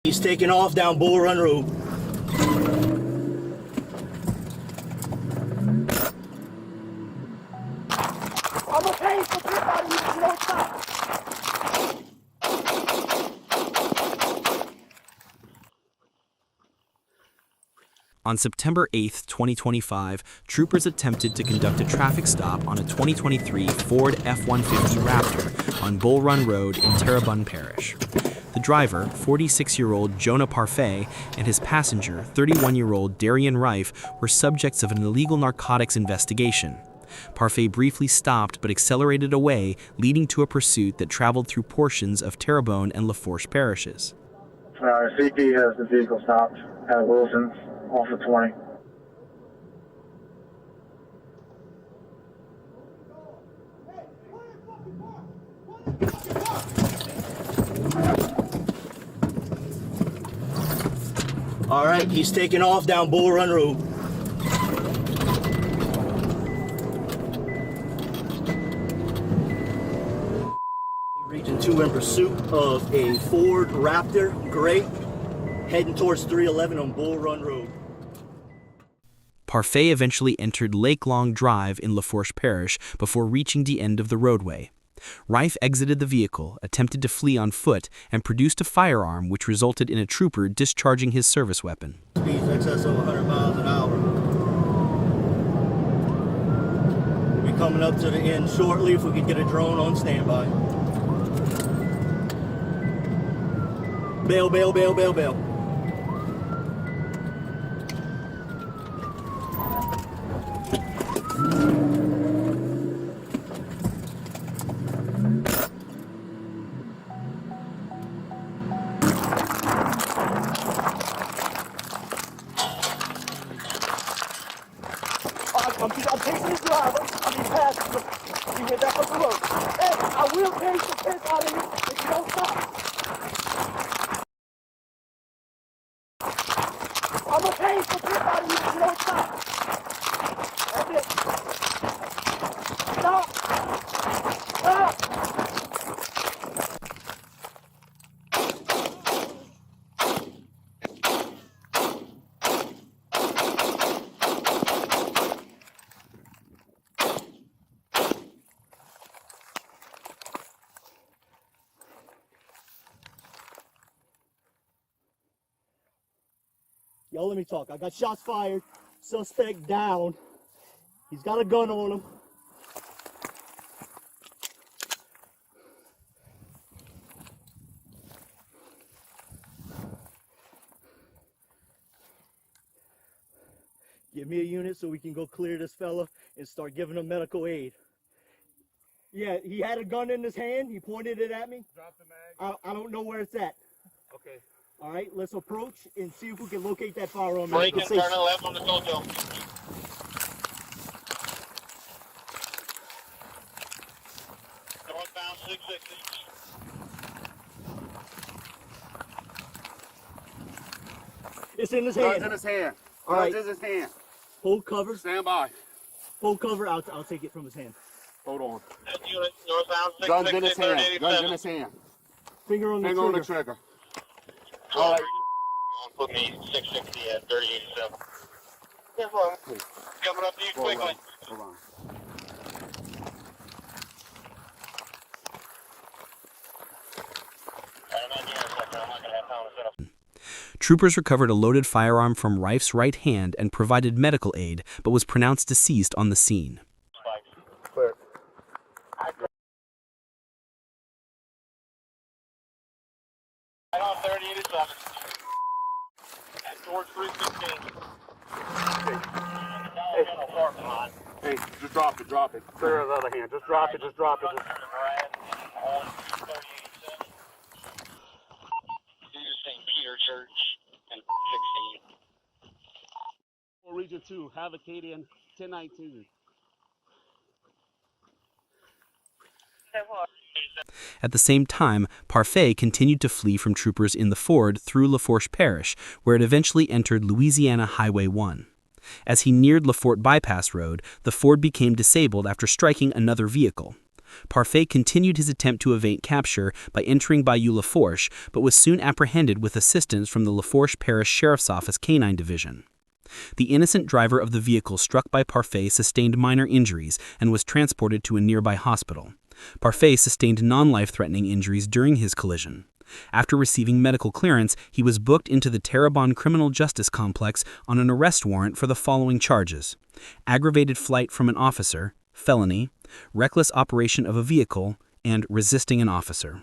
He's taking off down Bull Run Road. I'm gonna pay for this out of you if you don't stop. On September 8, 2025, troopers attempted to conduct a traffic stop on a 2023 Ford F-150 Raptor on Bull Run Road in Terrebonne Parish. The driver, 46-year-old Jonah Parfait, and his passenger, 31-year-old Darien Riffe, were subjects of an illegal narcotics investigation. Parfait briefly stopped but accelerated away, leading to a pursuit that traveled through portions of Terrebonne and Lafourche Parishes. CP has the vehicle stopped at Wilson's off of 20. All right, he's taking off down Bull Run Road. Region 2 in pursuit of a Ford Raptor gray, heading towards 311 on Bull Run Road. Parfait eventually entered Lake Long Drive in Lafourche Parish before reaching the end of the roadway. Riffe exited the vehicle, attempted to flee on foot, and produced a firearm which resulted in a trooper discharging his service weapon. Speeds excess of 100 miles an hour. We'll be coming up to the end shortly if we can get a drone on standby. Bail, bail, bail, bail, bail. I'm taking this driver. Passenger. You get back up the road. Hey, I will pay the piss out of you if you don't stop. I'm gonna pay the piss out of you if you don't stop. That's it. Stop. Stop. Yo, let me talk. I got shots fired. Suspect down. He's got a gun on him. Give me a unit so we can go clear this fella and start giving him medical aid. Yeah, he had a gun in his hand. He pointed it at me. Drop the mag. I don't know where it's at. Okay. All right, let's approach and see if we can locate that firearm. Break and turn left on the Tojo. Northbound 660. It's in his Gun's hand. in his hand. All right. Gun's in his hand. Hold cover. Stand by. Hold cover. I'll take it from his hand. Hold on. Unit northbound 660. Gun's in his hand. Gun's in his hand. Finger on the Finger trigger. on the trigger. All right. Put me 660 at 3087. Yeah, well, coming up to you quickly. Hold on. Troopers recovered a loaded firearm from Riffe's right hand and provided medical aid, but was pronounced deceased on the scene. Clear. Right on 3087. Towards 315. Hey, just drop it, drop it. Clear the other hand. Just drop it, just drop it. St. Peter Church and 16. Region 2, have Acadian 1019. At the same time, Parfait continued to flee from troopers in the Ford through Lafourche Parish, where it eventually entered Louisiana Highway 1. As he neared Lafourche Bypass Road, the Ford became disabled after striking another vehicle. Parfait continued his attempt to evade capture by entering Bayou Lafourche, but was soon apprehended with assistance from the Lafourche Parish Sheriff's Office Canine Division. The innocent driver of the vehicle struck by Parfait sustained minor injuries and was transported to a nearby hospital. Parfait sustained non-life-threatening injuries during his collision. After receiving medical clearance, he was booked into the Terrebonne Criminal Justice Complex on an arrest warrant for the following charges: aggravated flight from an officer, felony, reckless operation of a vehicle, and resisting an officer.